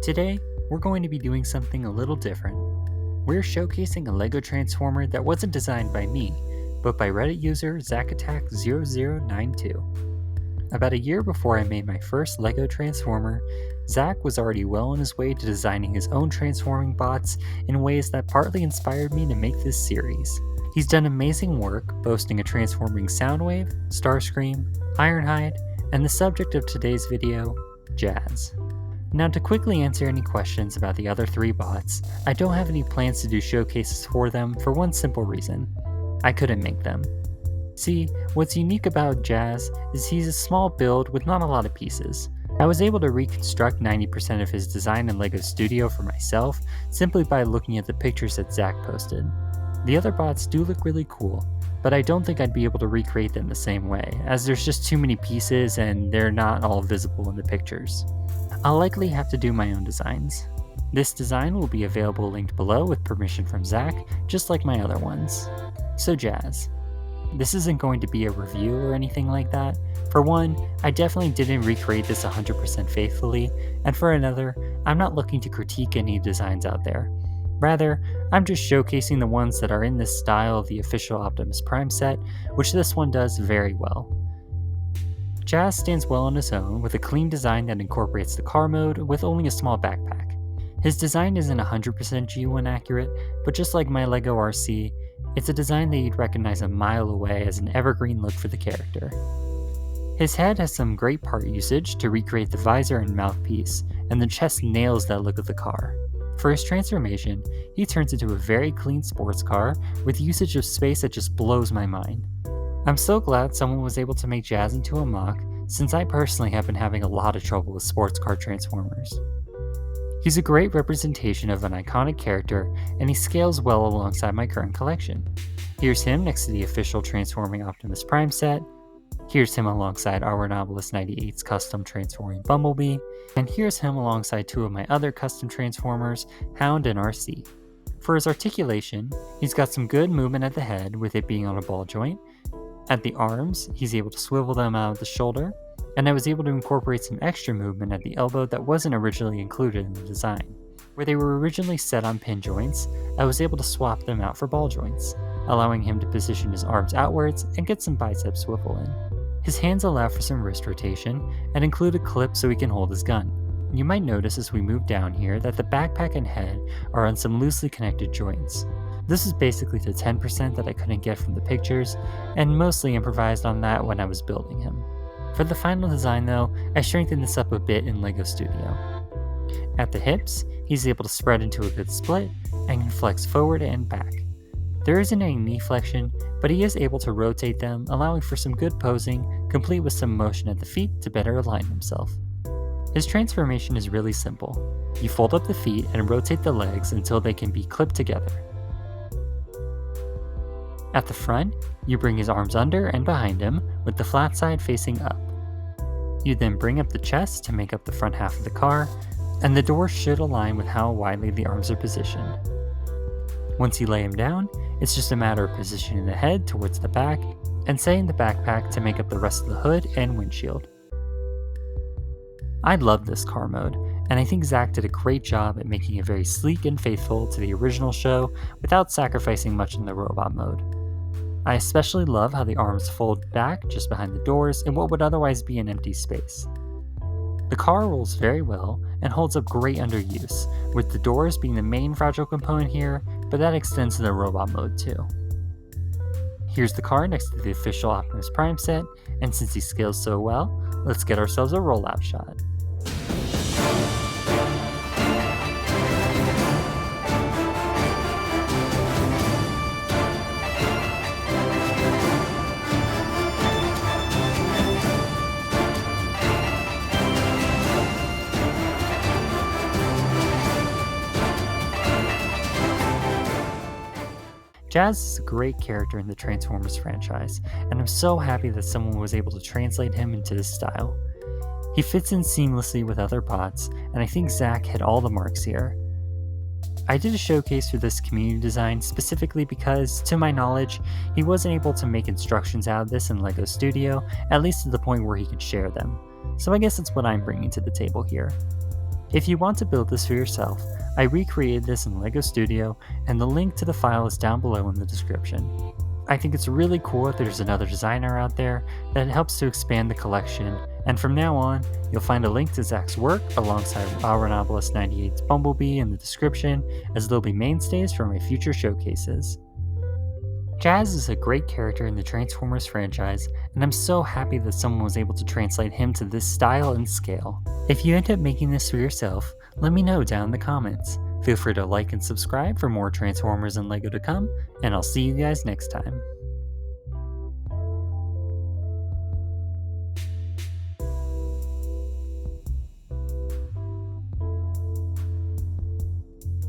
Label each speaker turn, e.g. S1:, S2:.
S1: Today, we're going to be doing something a little different. We're showcasing a LEGO Transformer that wasn't designed by me, but by Reddit user ZachAttack0092. About a year before I made my first LEGO Transformer, Zach was already well on his way to designing his own transforming bots in ways that partly inspired me to make this series. He's done amazing work, boasting a transforming Soundwave, Starscream, Ironhide, and the subject of today's video, Jazz. Now, to quickly answer any questions about the other three bots, I don't have any plans to do showcases for them for one simple reason: I couldn't make them. See, what's unique about Jazz is he's a small build with not a lot of pieces. I was able to reconstruct 90% of his design in LEGO Studio for myself simply by looking at the pictures that Zach posted. The other bots do look really cool, but I don't think I'd be able to recreate them the same way, as there's just too many pieces and they're not all visible in the pictures. I'll likely have to do my own designs. This design will be available linked below with permission from Zach, just like my other ones. So Jazz. This isn't going to be a review or anything like that. For one, I definitely didn't recreate this 100% faithfully, and for another, I'm not looking to critique any designs out there. Rather, I'm just showcasing the ones that are in this style of the official Optimus Prime set, which this one does very well. Jazz stands well on his own, with a clean design that incorporates the car mode with only a small backpack. His design isn't 100% G1 accurate, but just like my LEGO RC, it's a design that you'd recognize a mile away as an evergreen look for the character. His head has some great part usage to recreate the visor and mouthpiece, and the chest nails that look of the car. For his transformation, he turns into a very clean sports car with usage of space that just blows my mind. I'm so glad someone was able to make Jazz into a mock, since I personally have been having a lot of trouble with sports car transformers. He's a great representation of an iconic character, and he scales well alongside my current collection. Here's him next to the official Transforming Optimus Prime set. Here's him alongside Arwinopolis 98's custom Transforming Bumblebee, and here's him alongside two of my other custom Transformers, Hound and RC. For his articulation, he's got some good movement at the head with it being on a ball joint. At the arms, he's able to swivel them out of the shoulder, and I was able to incorporate some extra movement at the elbow that wasn't originally included in the design. Where they were originally set on pin joints, I was able to swap them out for ball joints, allowing him to position his arms outwards and get some bicep swivel in. His hands allow for some wrist rotation, and include a clip so he can hold his gun. You might notice as we move down here that the backpack and head are on some loosely connected joints. This is basically the 10% that I couldn't get from the pictures, and mostly improvised on that when I was building him. For the final design though, I strengthened this up a bit in LEGO Studio. At the hips, he's able to spread into a good split, and can flex forward and back. There isn't any knee flexion, but he is able to rotate them, allowing for some good posing, complete with some motion at the feet to better align himself. His transformation is really simple. You fold up the feet and rotate the legs until they can be clipped together. At the front, you bring his arms under and behind him, with the flat side facing up. You then bring up the chest to make up the front half of the car, and the doors should align with how widely the arms are positioned. Once you lay him down, it's just a matter of positioning the head towards the back, and setting the backpack to make up the rest of the hood and windshield. I love this car mode, and I think Zach did a great job at making it very sleek and faithful to the original show without sacrificing much in the robot mode. I especially love how the arms fold back just behind the doors in what would otherwise be an empty space. The car rolls very well and holds up great under use, with the doors being the main fragile component here, but that extends to the robot mode too. Here's the car next to the official Optimus Prime set, and since he scales so well, let's get ourselves a rollout shot. Jazz is a great character in the Transformers franchise, and I'm so happy that someone was able to translate him into this style. He fits in seamlessly with other bots, and I think Zach hit all the marks here. I did a showcase for this community design specifically because, to my knowledge, he wasn't able to make instructions out of this in LEGO Studio, at least to the point where he could share them, so I guess that's what I'm bringing to the table here. If you want to build this for yourself, I recreated this in LEGO Studio, and the link to the file is down below in the description. I think it's really cool that there's another designer out there that helps to expand the collection, and from now on, you'll find a link to Zach's work alongside Alranabolus 98's Bumblebee in the description, as they'll be mainstays for my future showcases. Jazz is a great character in the Transformers franchise, and I'm so happy that someone was able to translate him to this style and scale. If you end up making this for yourself, let me know down in the comments. Feel free to like and subscribe for more Transformers and LEGO to come, and I'll see you guys next time.